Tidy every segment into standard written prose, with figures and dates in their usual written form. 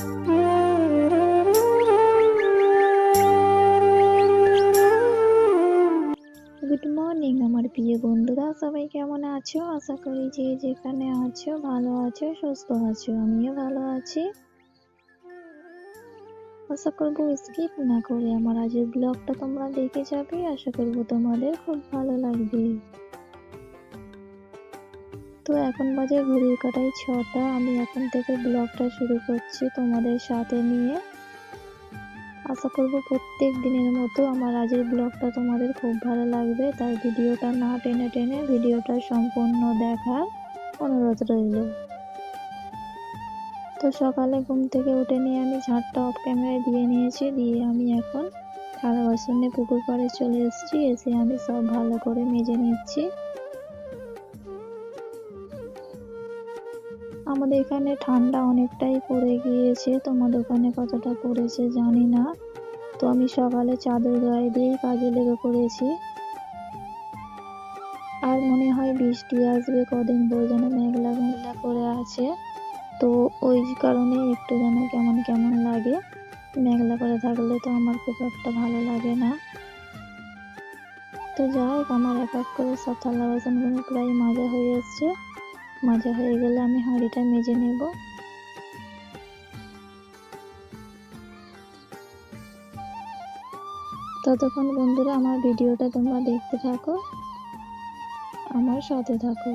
Good morning আমার প্রিয় বন্ধুরা, সবাই কেমন আছো? আশা করি যে যেখানে আছো ভালো আছো, সুস্থ আছো। আমিও ভালো আছি। আশা করবো স্কিপ না করে আমার আজকের ব্লগটা তোমরা দেখে যাবে। আশা করবো তোমাদের খুব ভালো লাগবে। তো এখন বাজে ঘড়ির কাঁটায় 6টা। আমি এখন থেকে ব্লগটা শুরু করছি তোমাদের সাথে নিয়ে। আশা করবো প্রত্যেক দিনের মতো আমার আজকের ব্লগটা তোমাদের খুব ভালো লাগবে, তাই ভিডিওটা না টেনে টেনে ভিডিওটা সম্পূর্ণ দেখার অনুরোধ রইল। তো সকালে ঘুম থেকে উঠে নিয়ে আমি ঝাঁটটা অফ ক্যামেরায় দিয়ে নিয়েছি, দিয়ে আমি এখন থালা বাসন নিয়ে পুকুর পাড়ে চলে এসেছি। এসে আমি সব ভালো করে মেজে নিচ্ছি। আমাদের এখানে ঠান্ডা অনেকটাই পড়ে গিয়েছে, তোমাদের ওখানে কতটা পড়েছে জানি না। তো আমি সকালে চাদর গায়ে দিয়েই কাজে লেগে পড়েছি। আর মনে হয় বৃষ্টি আসবে কদিন ধরে, যেন মেঘলা মেঘলা করে আছে। তো ওই কারণে একটু যেন কেমন কেমন লাগে। মেঘলা করে থাকলে তো আমার খুব একটা ভালো লাগে না। তো যাই হোক, আমার এক এক করে সব থালা বাসনগুলো প্রায় মাজা হয়ে এসছে। মাজা হয়ে গেলে আমি হাঁড়িটা মেজে নেব। ততক্ষণ বন্ধুরা আমার ভিডিওটা তোমরা দেখতে থাকো, আমার সাথে থাকো।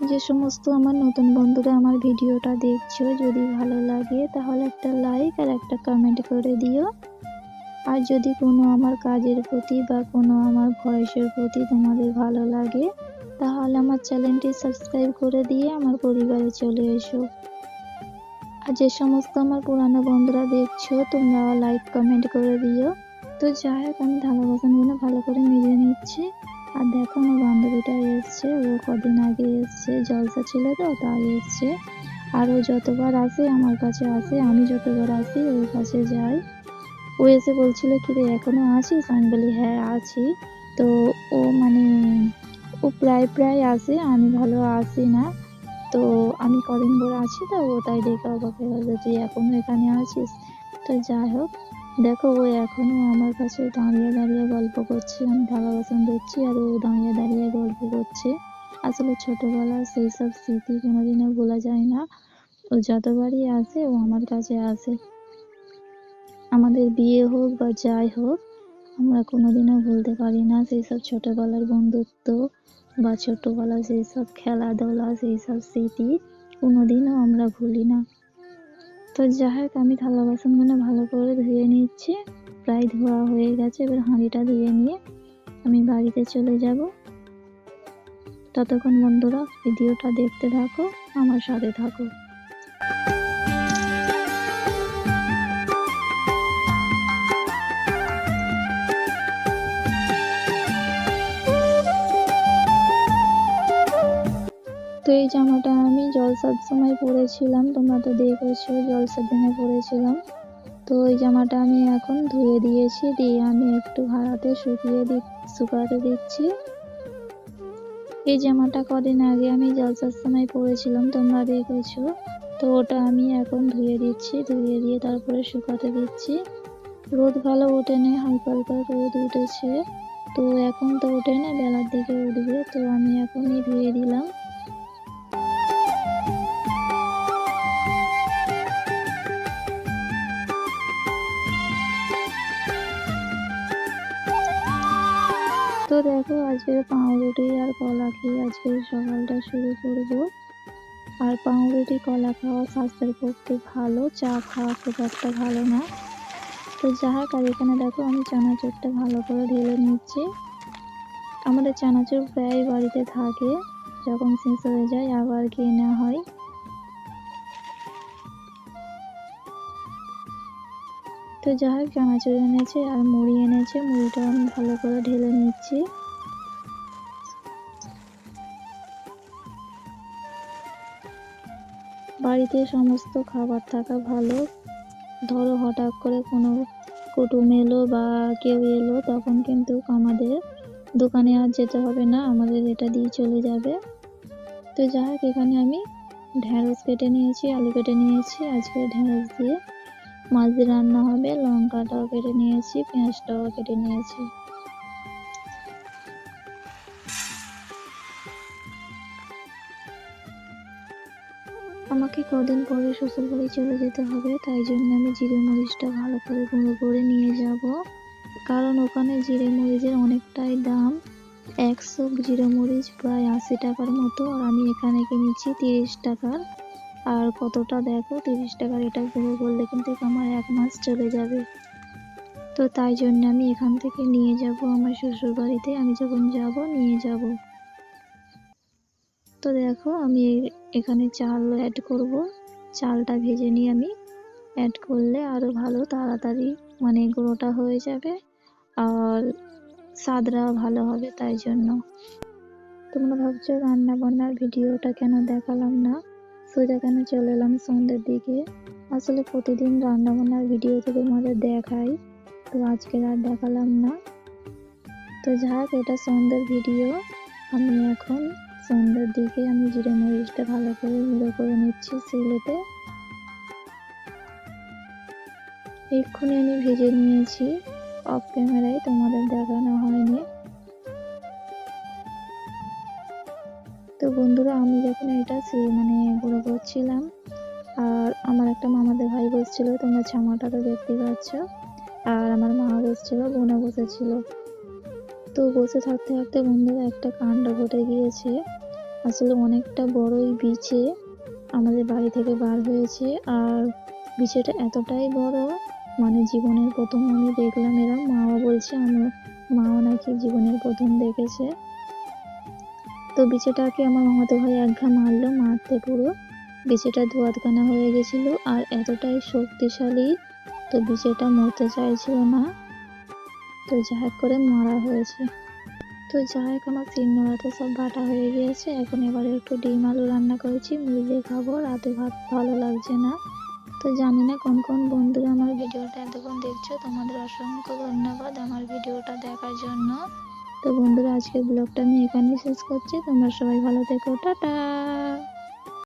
যে সমস্ত আমার নতুন বন্ধুরা আমার ভিডিওটা দেখছো, যদি ভালো লাগে তাহলে একটা লাইক আর একটা কমেন্ট করে দিও। আর যদি কোনো আমার কাজের প্রতি বা কোনো আমার ভয়েসের প্রতি তোমাদের ভালো লাগে, তাহলে আমার চ্যানেলটি সাবস্ক্রাইব করে দিয়ে আমার পরিবারে চলে এসো। আর যে সমস্ত আমার পুরানো বন্ধুরা দেখছো, তোমরা লাইক কমেন্ট করে দিও। তো যাই হোক, আমি থালা বাসনগুলো ভালো করে মেজে নিচ্ছি। আর দেখো, আমার বান্ধবীটা এসছে, ও কদিন আগে এসছে, জলসা ছিল তো তাই এসছে। আর ও যতবার আসে আমার কাছে আসে, আমি যতবার আসি ওর কাছে যাই। ও এসে বলছিল, কিরে এখনো আছিস? আমি বলি হ্যাঁ আছি। তো ও ও প্রায় আসে, আমি ভালো আসি না। তো আমি কদিন পরে আছি, তো ও তাই দেখে অবাক হয়ে গেল, তুই এখনো এখানে আছিস। তো যাই হোক, দেখো ও এখনো আমার কাছে দাঁড়িয়ে দাঁড়িয়ে গল্প করছে। আমি থালা বাসন ধুচ্ছি আর ও দাঁড়িয়ে দাঁড়িয়ে গল্প করছে। আসলে ছোটবেলার সেই সব স্মৃতি কোনোদিনও ভোলা যায় না। ও যতবারই আসে ও আমার কাছে আসে। আমাদের বিয়ে হোক বা যাই হোক, আমরা কোনোদিনও ভুলতে পারি না সেই সব ছোটবেলার বন্ধুত্ব বা ছোটবেলার সেই সব খেলাধুলা, সেই সব স্মৃতি কোনোদিনও আমরা ভুলি না। তো যাই হোক, আমি থালা বাসনগুলো ভালো করে ধুয়ে নিচ্ছি। প্রায় ধোয়া হয়ে গেছে, এবার হাঁড়িটা ধুয়ে নিয়ে আমি বাড়িতে চলে যাব। ততক্ষণ বন্ধুরা ভিডিওটা দেখতে থাকো, আমার সাথে থাকো। তো এই জামাটা আমি জলসার সময় পরেছিলাম, তোমরা তো দেখেছো জলসার দিনে পরেছিলাম। তো এই জামাটা আমি এখন ধুয়ে দিয়েছি, দিয়ে আমি একটু হারাতে শুকাতে দিচ্ছি। এই জামাটা কদিন আগে আমি জলসার সময় পরেছিলাম, তোমরা দেখেছো। তো ওটা আমি এখন ধুয়ে দিচ্ছি, ধুয়ে দিয়ে তারপরে শুকাতে দিচ্ছি। রোদ ভালো ওঠেনি, হালকা হালকা রোদ উঠেছে। তো এখন তো ওঠে না, বেলার দিকে উঠবে। তো আমি এখনই ধুয়ে দিলাম। তো দেখো, আজকে পাউরুটি আর কলা খেয়ে আজকের সকালটা শুরু করব। আর পাউরুটি কলা খাওয়া স্বাস্থ্যের পক্ষে ভালো, চা খাওয়া খুব একটা ভালো না। তো যাই হোক, আর এখানে দেখো আমি চানাচুরটা ভালো করে ঢেলে নিচ্ছি। আমাদের চানাচুর প্রায় বাড়িতে থাকে, যখন শেষ হয়ে যায় আবার কেনা হয়। তো যাই হোক, চানাচুর এনেছে আর মুড়ি এনেছে, মুড়িটা আমি ভালো করে ঢেলে নিচ্ছি। বাড়িতে সমস্ত খাবার থাকা ভালো, ধরো হঠাৎ করে কোনো কুটুম এলো বা কেউ এলো, তখন কিন্তু আমাদের দোকানে আর যেতে হবে না, আমাদের এটা দিয়ে চলে যাবে। তো যাই হোক, এখানে আমি ঢেঁড়স কেটে নিয়েছি, আলু কেটে নিয়েছি। আজকে ঢেঁড়স দিয়ে মাছ দিয়ে রান্না হবে। লঙ্কাটাও কেটে নিয়েছি, পেঁয়াজটাও কেটে নিয়েছি। আমাকে কদিন পরে শ্বশুরবাড়ি চলে যেতে হবে, তাই জন্য আমি জিরে মরিচটা ভালো করে গুঁড়ো করে নিয়ে যাব। কারণ ওখানে জিরে মরিচের অনেকটাই দাম, 100 জিরে মরিচ প্রায় 80 টাকার মতো, আর আমি এখানে কিনেছি 30 টাকার। আর কতটা দেখো, 30 টাকার এটা গুঁড়ো করলে কিন্তু আমার 1 মাস চলে যাবে। তো তাই জন্য আমি এখান থেকে নিয়ে যাব আমার শ্বশুর বাড়িতে, আমি যখন যাব নিয়ে যাব। তো দেখো, আমি এখানে চাল অ্যাড করব। চালটা ভেজে নিয়ে আমি অ্যাড করলে আরো ভালো তাড়াতাড়ি মানে গুঁড়োটা হয়ে যাবে, আর স্বাদটাও ভালো হবে। তাই জন্য তোমরা ভাবছো রান্না বান্নার ভিডিওটা কেন দেখালাম না, সোজা কেন চলে এলাম সন্ধ্যের দিকে। আসলে প্রতিদিন রান্না বান্নার ভিডিও তো তোমাদের দেখাই, তো আজকে আর দেখালাম না। তো যাক, এটা সন্ধ্যের ভিডিও। আমি এখন সন্ধ্যের দিকে আমি জিরে মরিচটা ভালো করে গুঁড়ো করে নিচ্ছি শিলেতে। এক্ষুনি আমি ভেজে নিয়েছি, অফ ক্যামেরায়, তোমাদের দেখানো হয়নি। তো বন্ধুরা, আমি যখন এটা মানে গুঁড়ো করছিলাম, আর আমার একটা মামাদের ভাই বসছিল, তোমরা ছামাটা তো দেখতে পাচ্ছ, আর আমার মা বসছিল, বোনও বসেছিল। তো বসে থাকতে থাকতে বন্ধুরা একটা কাণ্ড ঘটে গিয়েছে। আসলে অনেকটা বড়ই বিছে আমাদের বাড়ি থেকে বার হয়েছে, আর বিছেটা এতটাই বড়, মানে জীবনের প্রথম আমি দেখলাম এরম। মাও বলছে, মাও নাকি জীবনের প্রথম দেখেছে। তো বিছেটাকে আমার মামাতো ভাই এক ঘা মারলো, মারতে পুরো বিছেটা ধোয়াতখানা হয়ে গেছিল, আর এতটাই শক্তিশালী, তো বিছেটা মরতে চাইছিল না, তো যাই করে মারা হয়েছে। তো যাই হোক, আমার শিলনোড়াতে সব বাটা হয়ে গিয়েছে। এখন এবারে একটু ডিম আলু রান্না করেছি, মুড়ি দিয়ে খাবো, রাতে ভাত ভালো লাগছে না। তো জানি না কোন কোন বন্ধুরা আমার ভিডিওটা এতক্ষণ দেখছো, তোমাদের অসংখ্য ধন্যবাদ আমার ভিডিওটা দেখার জন্য। তো বন্ধুরা, আজকের ব্লগটা আমি এখানেই শেষ করছি। তোমরা সবাই ভালো থেকো, টাটা।